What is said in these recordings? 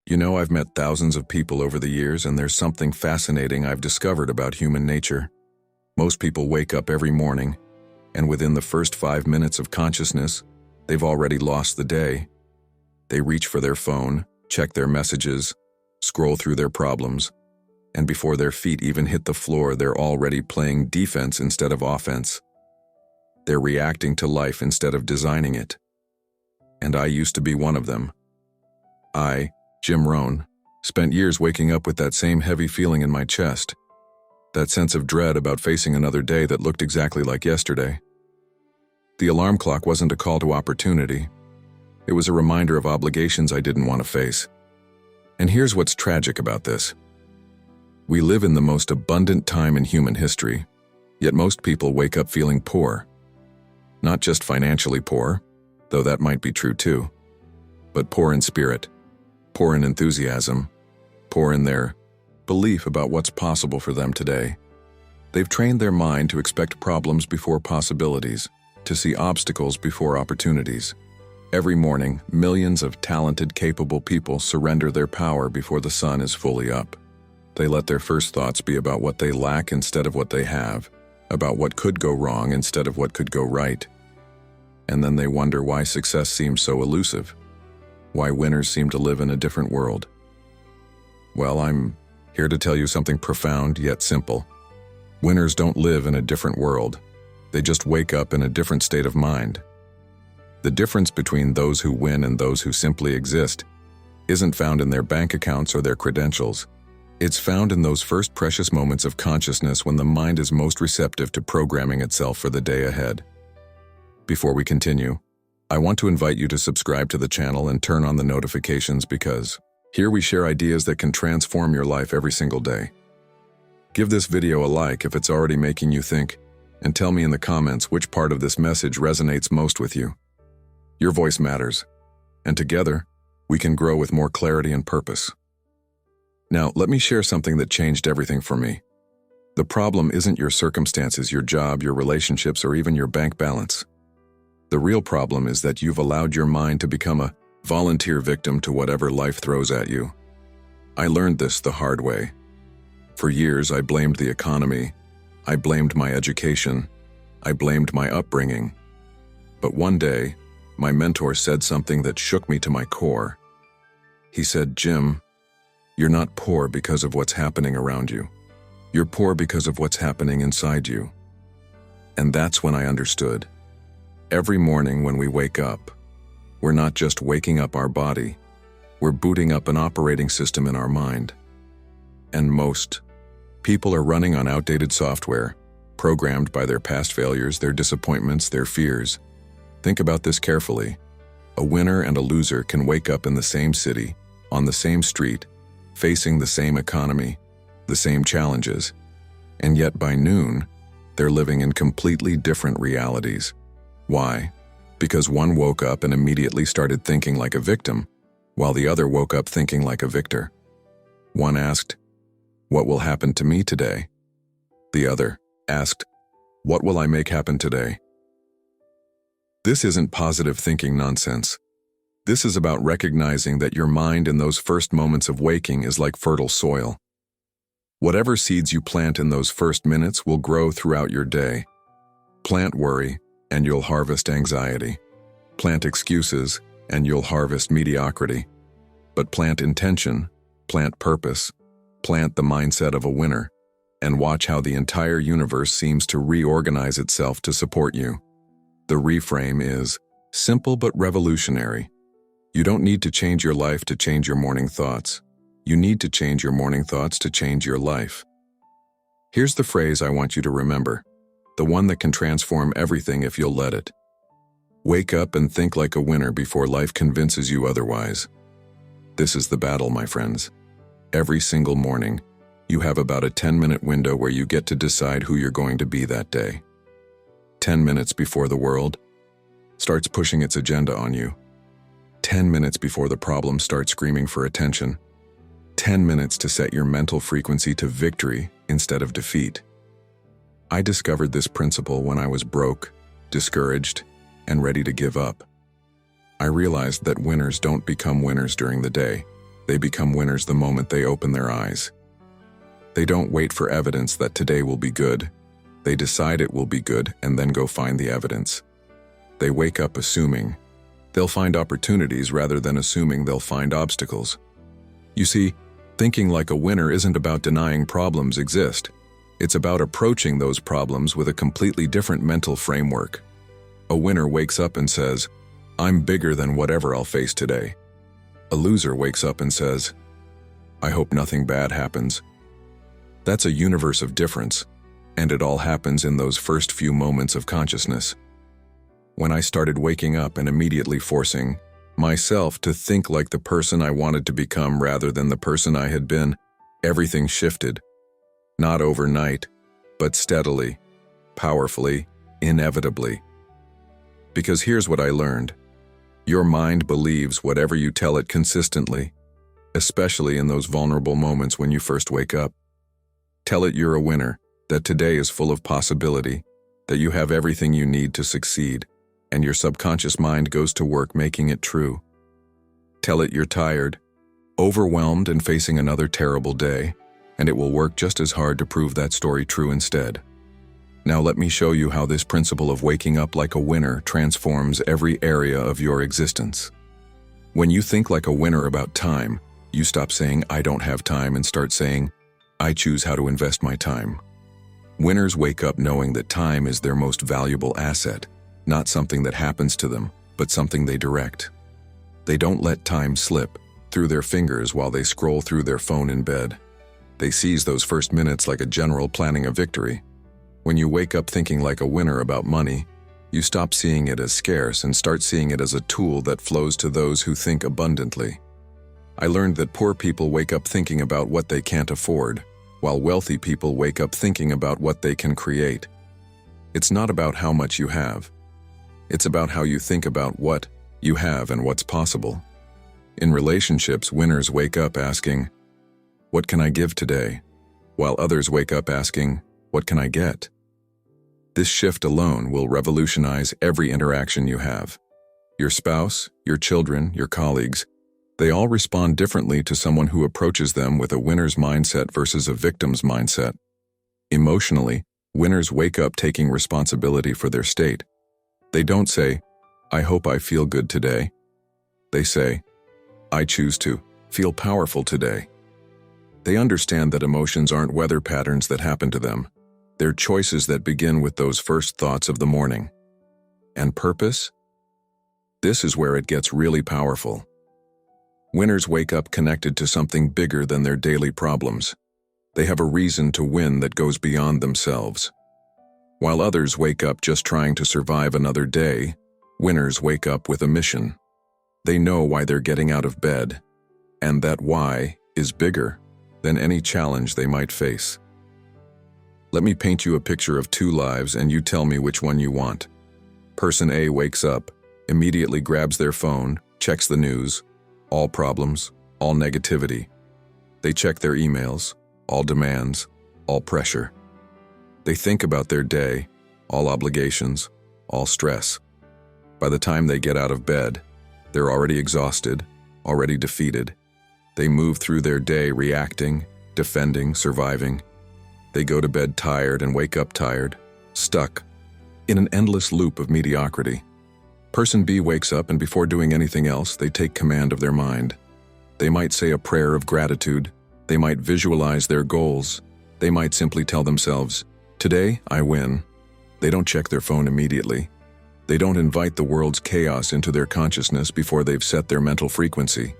You know, I've met thousands of people over the years, and there's something fascinating I've discovered about human nature. Most people wake up every morning, and within the first 5 minutes of consciousness, they've already lost the day. They reach for their phone, check their messages, scroll through their problems, and before their feet even hit the floor, they're already playing defense instead of offense. They're reacting to life instead of designing it. And I used to be one of them. Jim Rohn, spent years waking up with that same heavy feeling in my chest, that sense of dread about facing another day that looked exactly like yesterday. The alarm clock wasn't a call to opportunity. It was a reminder of obligations I didn't want to face. And here's what's tragic about this. We live in the most abundant time in human history, yet most people wake up feeling poor. Not just financially poor, though that might be true too, but poor in spirit, poor in enthusiasm, poor in their belief about what's possible for them today. They've trained their mind to expect problems before possibilities, to see obstacles before opportunities. Every morning, millions of talented, capable people surrender their power before the sun is fully up. They let their first thoughts be about what they lack instead of what they have, about what could go wrong instead of what could go right. And then they wonder why success seems so elusive, why winners seem to live in a different world. Well, I'm here to tell you something profound yet simple. Winners don't live in a different world. They just wake up in a different state of mind. The difference between those who win and those who simply exist isn't found in their bank accounts or their credentials. It's found in those first precious moments of consciousness when the mind is most receptive to programming itself for the day ahead. Before we continue, I want to invite you to subscribe to the channel and turn on the notifications because here we share ideas that can transform your life every single day. Give this video a like if it's already making you think, and tell me in the comments which part of this message resonates most with you. Your voice matters, and together, we can grow with more clarity and purpose. Now, let me share something that changed everything for me. The problem isn't your circumstances, your job, your relationships, or even your bank balance. The real problem is that you've allowed your mind to become a volunteer victim to whatever life throws at you. I learned this the hard way. For years, I blamed the economy. I blamed my education. I blamed my upbringing. But one day, my mentor said something that shook me to my core. He said, "Jim, you're not poor because of what's happening around you. You're poor because of what's happening inside you." And that's when I understood. Every morning when we wake up, we're not just waking up our body, we're booting up an operating system in our mind. And most people are running on outdated software, programmed by their past failures, their disappointments, their fears. Think about this carefully. A winner and a loser can wake up in the same city, on the same street, facing the same economy, the same challenges, and yet by noon, they're living in completely different realities. Why? Because one woke up and immediately started thinking like a victim, while the other woke up thinking like a victor. One asked, "What will happen to me today?" The other asked, "What will I make happen today?" This isn't positive thinking nonsense. This is about recognizing that your mind in those first moments of waking is like fertile soil. Whatever seeds you plant in those first minutes will grow throughout your day. Plant worry, and you'll harvest anxiety. Plant excuses, and you'll harvest mediocrity. But plant intention, plant purpose, plant the mindset of a winner, and watch how the entire universe seems to reorganize itself to support you. The reframe is simple but revolutionary. You don't need to change your life to change your morning thoughts. You need to change your morning thoughts to change your life. Here's the phrase I want you to remember, the one that can transform everything if you'll let it. Wake up and think like a winner before life convinces you otherwise. This is the battle, my friends. Every single morning, you have about a 10-minute window where you get to decide who you're going to be that day. 10 minutes before the world starts pushing its agenda on you. 10 minutes before the problem starts screaming for attention. 10 minutes to set your mental frequency to victory instead of defeat. I discovered this principle when I was broke, discouraged, and ready to give up. I realized that winners don't become winners during the day. They become winners the moment they open their eyes. They don't wait for evidence that today will be good. They decide it will be good and then go find the evidence. They wake up assuming they'll find opportunities rather than assuming they'll find obstacles. You see, thinking like a winner isn't about denying problems exist. It's about approaching those problems with a completely different mental framework. A winner wakes up and says, "I'm bigger than whatever I'll face today." A loser wakes up and says, "I hope nothing bad happens." That's a universe of difference, and it all happens in those first few moments of consciousness. When I started waking up and immediately forcing myself to think like the person I wanted to become rather than the person I had been, everything shifted. Not overnight, but steadily, powerfully, inevitably. Because here's what I learned. Your mind believes whatever you tell it consistently, especially in those vulnerable moments when you first wake up. Tell it you're a winner, that today is full of possibility, that you have everything you need to succeed, and your subconscious mind goes to work making it true. Tell it you're tired, overwhelmed and facing another terrible day, and it will work just as hard to prove that story true instead. Now let me show you how this principle of waking up like a winner transforms every area of your existence. When you think like a winner about time, you stop saying, "I don't have time," and start saying, "I choose how to invest my time." Winners wake up knowing that time is their most valuable asset, not something that happens to them, but something they direct. They don't let time slip through their fingers while they scroll through their phone in bed. They seize those first minutes like a general planning a victory. When you wake up thinking like a winner about money, you stop seeing it as scarce and start seeing it as a tool that flows to those who think abundantly. I learned that poor people wake up thinking about what they can't afford, while wealthy people wake up thinking about what they can create. It's not about how much you have. It's about how you think about what you have and what's possible. In relationships, winners wake up asking, "What can I give today?" while others wake up asking, "What can I get?" This shift alone will revolutionize every interaction you have. Your spouse, your children, your colleagues, they all respond differently to someone who approaches them with a winner's mindset versus a victim's mindset. Emotionally, winners wake up taking responsibility for their state. They don't say, "I hope I feel good today." They say, "I choose to feel powerful today." They understand that emotions aren't weather patterns that happen to them. They're choices that begin with those first thoughts of the morning. And purpose? This is where it gets really powerful. Winners wake up connected to something bigger than their daily problems. They have a reason to win that goes beyond themselves. While others wake up just trying to survive another day, winners wake up with a mission. They know why they're getting out of bed, and that why is bigger than any challenge they might face. Let me paint you a picture of two lives and you tell me which one you want. Person A wakes up, immediately grabs their phone, checks the news, all problems, all negativity. They check their emails, all demands, all pressure. They think about their day, all obligations, all stress. By the time they get out of bed, they're already exhausted, already defeated. They move through their day reacting, defending, surviving. They go to bed tired and wake up tired, stuck in an endless loop of mediocrity. Person B wakes up and before doing anything else, they take command of their mind. They might say a prayer of gratitude. They might visualize their goals. They might simply tell themselves, "Today, I win." They don't check their phone immediately. They don't invite the world's chaos into their consciousness before they've set their mental frequency.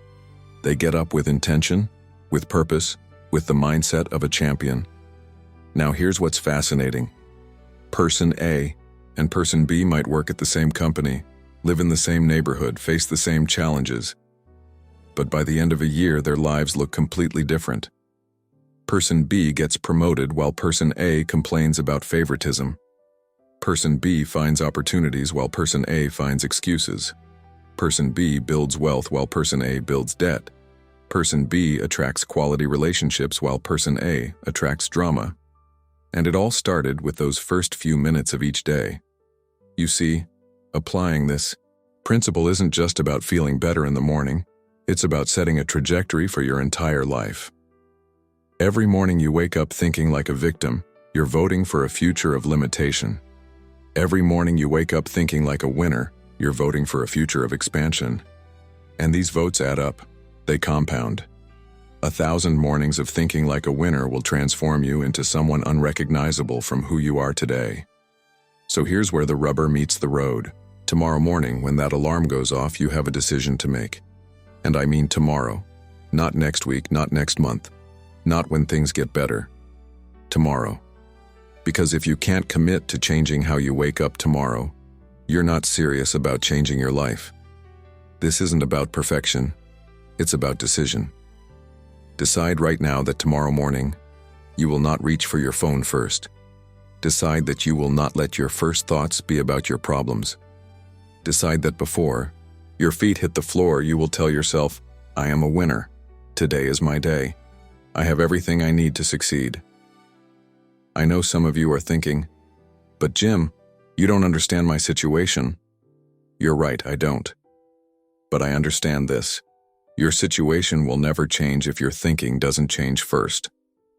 They get up with intention, with purpose, with the mindset of a champion. Now here's what's fascinating. Person A and Person B might work at the same company, live in the same neighborhood, face the same challenges. But by the end of a year, their lives look completely different. Person B gets promoted while Person A complains about favoritism. Person B finds opportunities while Person A finds excuses. Person B builds wealth while Person A builds debt. Person B attracts quality relationships while Person A attracts drama. And it all started with those first few minutes of each day. You see, applying this principle isn't just about feeling better in the morning. It's about setting a trajectory for your entire life. Every morning you wake up thinking like a victim, you're voting for a future of limitation. Every morning you wake up thinking like a winner, you're voting for a future of expansion. And these votes add up. They compound. 1,000 mornings of thinking like a winner will transform you into someone unrecognizable from who you are today. So here's where the rubber meets the road. Tomorrow morning, when that alarm goes off, you have a decision to make. And I mean tomorrow. Not next week, not next month. Not when things get better. Tomorrow. Because if you can't commit to changing how you wake up tomorrow, you're not serious about changing your life. This isn't about perfection. It's about decision. Decide right now that tomorrow morning, you will not reach for your phone first. Decide that you will not let your first thoughts be about your problems. Decide that before your feet hit the floor, you will tell yourself, I am a winner. Today is my day. I have everything I need to succeed. I know some of you are thinking, but Jim, you don't understand my situation. You're right, I don't. But I understand this. Your situation will never change if your thinking doesn't change first.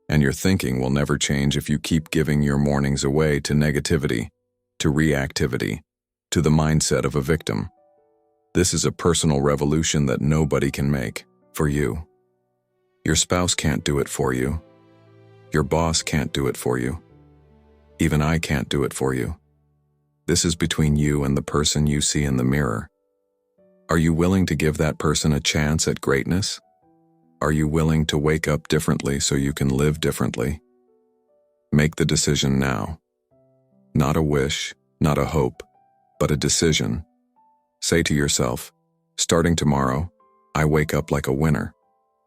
And your thinking will never change if you keep giving your mornings away to negativity, to reactivity, to the mindset of a victim. This is a personal revolution that nobody can make for you. Your spouse can't do it for you. Your boss can't do it for you. Even I can't do it for you. This is between you and the person you see in the mirror. Are you willing to give that person a chance at greatness? Are you willing to wake up differently so you can live differently? Make the decision now. Not a wish, not a hope, but a decision. Say to yourself, starting tomorrow, I wake up like a winner.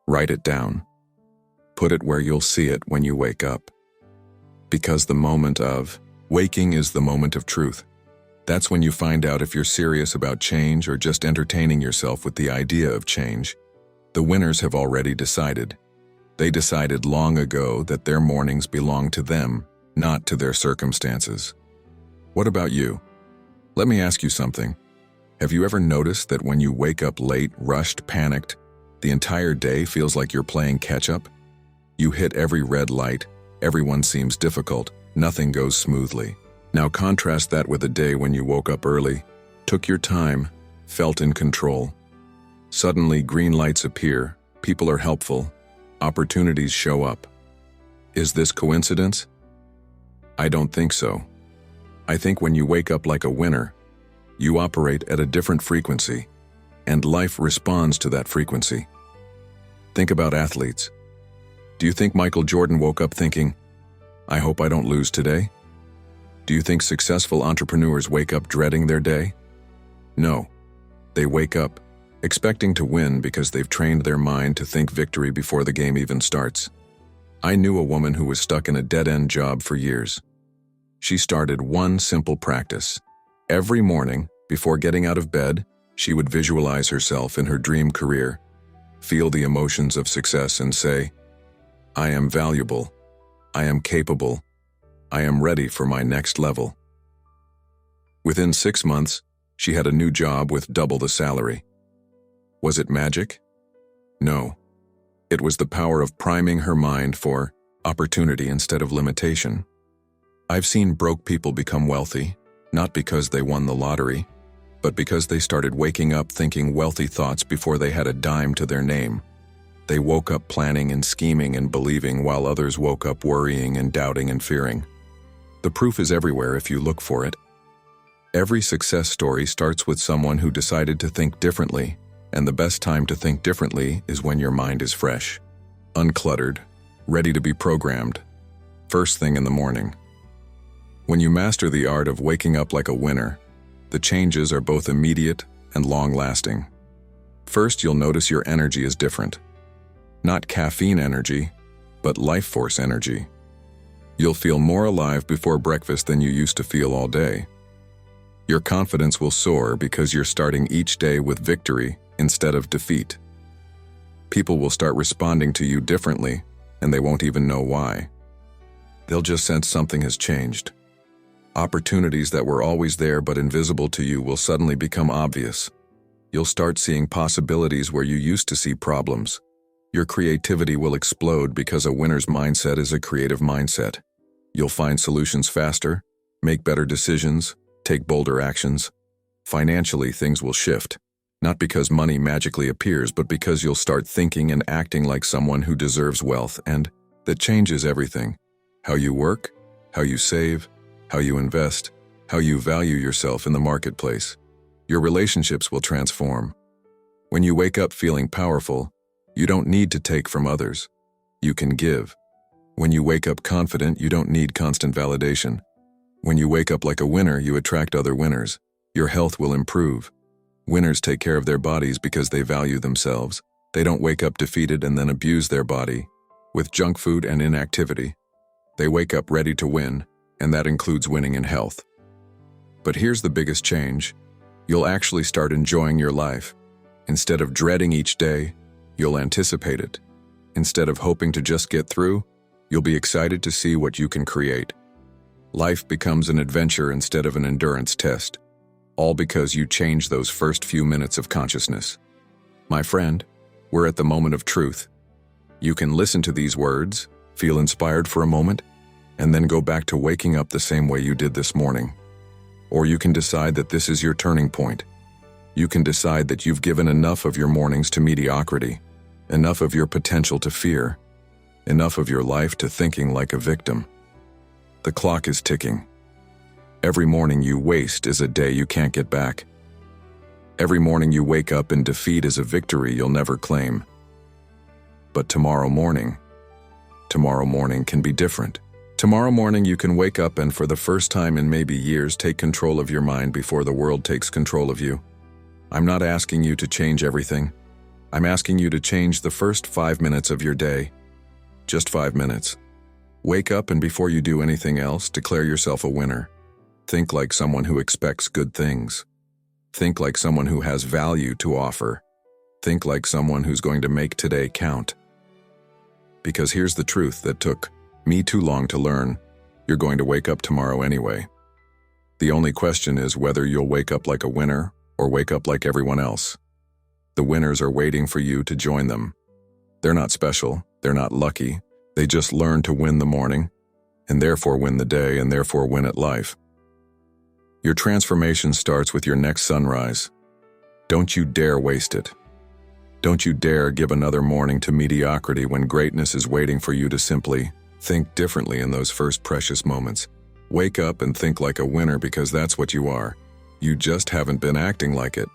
Write it down. Put it where you'll see it when you wake up. Because the moment of waking is the moment of truth. That's when you find out if you're serious about change or just entertaining yourself with the idea of change. The winners have already decided. They decided long ago that their mornings belong to them, not to their circumstances. What about you? Let me ask you something. Have you ever noticed that when you wake up late, rushed, panicked, the entire day feels like you're playing catch-up? You hit every red light, everyone seems difficult, nothing goes smoothly. Now contrast that with a day when you woke up early, took your time, felt in control. Suddenly green lights appear, people are helpful, opportunities show up. Is this coincidence? I don't think so. I think when you wake up like a winner, you operate at a different frequency, and life responds to that frequency. Think about athletes. Do you think Michael Jordan woke up thinking, I hope I don't lose today? Do you think successful entrepreneurs wake up dreading their day? No. They wake up expecting to win because they've trained their mind to think victory before the game even starts. I knew a woman who was stuck in a dead-end job for years. She started one simple practice. Every morning, before getting out of bed, she would visualize herself in her dream career, feel the emotions of success and say, I am valuable, I am capable, I am ready for my next level. Within 6 months, she had a new job with double the salary. Was it magic? No. It was the power of priming her mind for opportunity instead of limitation. I've seen broke people become wealthy, not because they won the lottery, but because they started waking up thinking wealthy thoughts before they had a dime to their name. They woke up planning and scheming and believing while others woke up worrying and doubting and fearing. The proof is everywhere if you look for it. Every success story starts with someone who decided to think differently, and the best time to think differently is when your mind is fresh, uncluttered, ready to be programmed, first thing in the morning. When you master the art of waking up like a winner, the changes are both immediate and long-lasting. First, you'll notice your energy is different. Not caffeine energy, but life force energy. You'll feel more alive before breakfast than you used to feel all day. Your confidence will soar because you're starting each day with victory instead of defeat. People will start responding to you differently, and they won't even know why. They'll just sense something has changed. Opportunities that were always there but invisible to you will suddenly become obvious. You'll start seeing possibilities where you used to see problems. Your creativity will explode because a winner's mindset is a creative mindset. You'll find solutions faster, make better decisions, take bolder actions. Financially, things will shift. Not because money magically appears, but because you'll start thinking and acting like someone who deserves wealth, and that changes everything. How you work, how you save, how you invest, how you value yourself in the marketplace. Your relationships will transform. When you wake up feeling powerful, you don't need to take from others. You can give. When you wake up confident, you don't need constant validation. When you wake up like a winner, you attract other winners. Your health will improve. Winners take care of their bodies because they value themselves. They don't wake up defeated and then abuse their body with junk food and inactivity. They wake up ready to win, and that includes winning in health. But here's the biggest change. You'll actually start enjoying your life. Instead of dreading each day, you'll anticipate it. Instead of hoping to just get through, you'll be excited to see what you can create. Life becomes an adventure instead of an endurance test, all because you change those first few minutes of consciousness. My friend, we're at the moment of truth. You can listen to these words, feel inspired for a moment, and then go back to waking up the same way you did this morning. Or you can decide that this is your turning point. You can decide that you've given enough of your mornings to mediocrity, enough of your potential to fear, enough of your life to thinking like a victim. The clock is ticking. Every morning you waste is a day you can't get back. Every morning you wake up in defeat is a victory you'll never claim. But tomorrow morning can be different. Tomorrow morning you can wake up and for the first time in maybe years take control of your mind before the world takes control of you. I'm not asking you to change everything. I'm asking you to change the first 5 minutes of your day. Just 5 minutes. Wake up and before you do anything else, declare yourself a winner. Think like someone who expects good things. Think like someone who has value to offer. Think like someone who's going to make today count. Because here's the truth that took me too long to learn. You're going to wake up tomorrow anyway. The only question is whether you'll wake up like a winner or wake up like everyone else. The winners are waiting for you to join them. They're not special, they're not lucky, they just learn to win the morning, and therefore win the day, and therefore win at life. Your transformation starts with your next sunrise. Don't you dare waste it. Don't you dare give another morning to mediocrity when greatness is waiting for you to simply think differently in those first precious moments. Wake up and think like a winner because that's what you are. You just haven't been acting like it.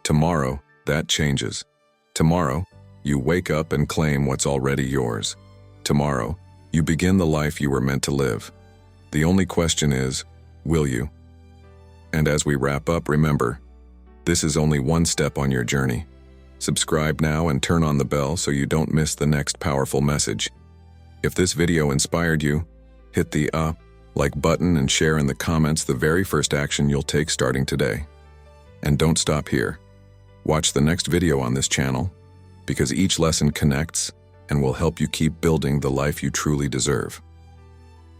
Tomorrow, that changes. Tomorrow, you wake up and claim what's already yours. Tomorrow, you begin the life you were meant to live. The only question is, will you? And as we wrap up, remember, this is only one step on your journey. Subscribe now and turn on the bell so you don't miss the next powerful message. If this video inspired you, hit the like button and share in the comments the very first action you'll take starting today. And don't stop here. Watch the next video on this channel, because each lesson connects and will help you keep building the life you truly deserve.